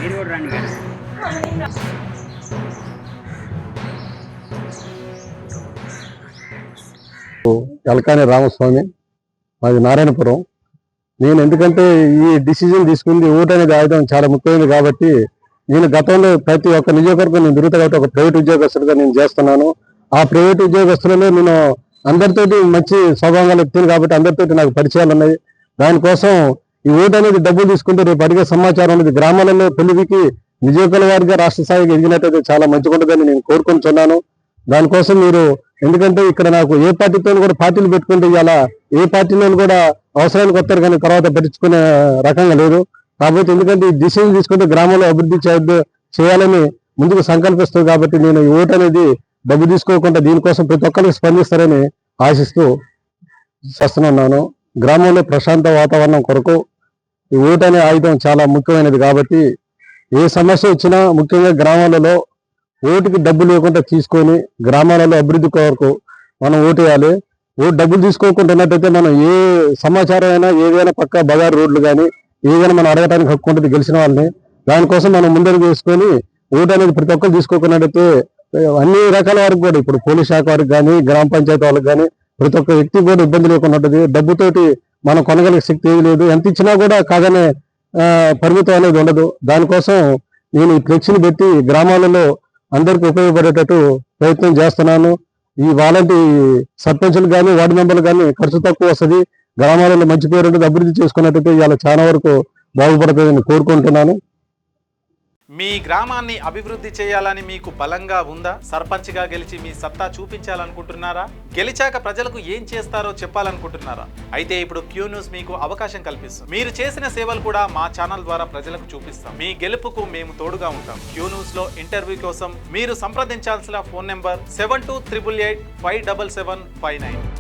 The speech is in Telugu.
మీరు కూడా రండి గారు. ఎలకాని రామస్వామి, మాది నారాయణపురం. నేను ఎందుకంటే ఈ డిసిజన్ తీసుకుంది ఓటు అనేది ఆయుధం చాలా ముఖ్యమైనది కాబట్టి నేను గతంలో ప్రతి ఒక్క నియోజకవర్గం నేను తిరుగుతా కాబట్టి ఒక ప్రైవేట్ ఉద్యోగస్తులుగా నేను చేస్తున్నాను. ఆ ప్రైవేట్ ఉద్యోగస్తులలో నేను అందరితోటి మంచి స్వభావంగా ఎత్తాను కాబట్టి అందరితోటి నాకు పరిచయాలు ఉన్నాయి. దానికోసం ఈ ఓటు అనేది డబ్బులు తీసుకుంటే రేపు అడిగే సమాచారం అనేది గ్రామాలలో పెళ్లికి నియోజకవర్గ వారిగా రాష్ట్ర స్థాయికి ఎదిగినట్టయితే చాలా మంచిగా ఉంటుందని నేను కోరుకుంటున్నాను. దానికోసం మీరు ఎందుకంటే ఇక్కడ నాకు ఏ పార్టీతో కూడా పార్టీలు పెట్టుకుంటే ఇవాళ ఏ పార్టీలో కూడా అవసరానికి వస్తారు కానీ తర్వాత పట్టించుకునే రకంగా లేదు. కాబట్టి ఎందుకంటే ఈ డిసిజన్ తీసుకుంటే గ్రామంలో అభివృద్ధి చేయాలని ముందుకు సంకల్పిస్తుంది కాబట్టి నేను ఈ ఓటు అనేది డబ్బు తీసుకోకుండా దీనికోసం ప్రతి ఒక్కరికి స్పందిస్తారని ఆశిస్తూ చేస్తున్నాను. గ్రామంలో ప్రశాంత వాతావరణం కొరకు ఈ ఓటు అనే ఆయుధం చాలా ముఖ్యమైనది కాబట్టి ఏ సమస్య వచ్చినా ముఖ్యంగా గ్రామాలలో ఓటుకి డబ్బు లేకుండా తీసుకొని గ్రామాలలో అభివృద్ధి కొరకు మనం ఓటు వేయాలి. ఓటు డబ్బులు తీసుకోకుండా ఉన్నట్టయితే మనం ఏ సమాచారం అయినా ఏదైనా పక్క బజార్ రోడ్లు కానీ ఏదైనా మనం అడగడానికి హక్కు ఉంటుంది గెలిచిన వాళ్ళని. దానికోసం మనం ముందడుగు వేసుకొని ఓటు అనేది ప్రతి ఒక్కరు తీసుకోకున్నట్టయితే అన్ని రకాల వారికి కూడా ఇప్పుడు పోలీస్ శాఖ వారికి కానీ గ్రామ పంచాయతీ వాళ్ళకి కానీ ప్రతి ఒక్క వ్యక్తికి కూడా ఇబ్బంది లేకుండా ఉంటుంది. డబ్బుతోటి మనం కొనగలిగే శక్తి ఏది లేదు. ఎంత ఇచ్చినా కూడా కాగానే పరిమితం అనేది ఉండదు. దానికోసం నేను ఈ ఫ్లెక్సీని పెట్టి గ్రామాలలో అందరికీ ఉపయోగపడేటట్టు ప్రయత్నం చేస్తున్నాను. ఈ వాలంటీ సర్పంచులు కానీ వార్డు మెంబర్లు కానీ ఖర్చు తక్కువ వస్తుంది. గ్రామాలలో మంచి పేరు ఉంటుంది. అభివృద్ధి చేసుకున్నట్టయితే ఇవాళ చాలా వరకు బాగుపడుతుందని కోరుకుంటున్నాను. మీ గ్రామాన్ని అభివృద్ధి చేయాలని మీకు బలంగా ఉందా? సర్పంచ్గా గెలిచి మీ సత్తా చూపించాలనుకుంటున్నారా? గెలిచాక ప్రజలకు ఏం చేస్తారో చెప్పాలనుకుంటున్నారా? అయితే ఇప్పుడు క్యూ న్యూస్ మీకు అవకాశం కల్పిస్తుంది. మీరు చేసిన సేవలు కూడా మా ఛానల్ ద్వారా ప్రజలకు చూపిస్తాం. మీ గెలుపుకు మేము తోడుగా ఉంటాం. క్యూ న్యూస్ లో ఇంటర్వ్యూ కోసం మీరు సంప్రదించాల్సిన ఫోన్ నెంబర్ 7288857759.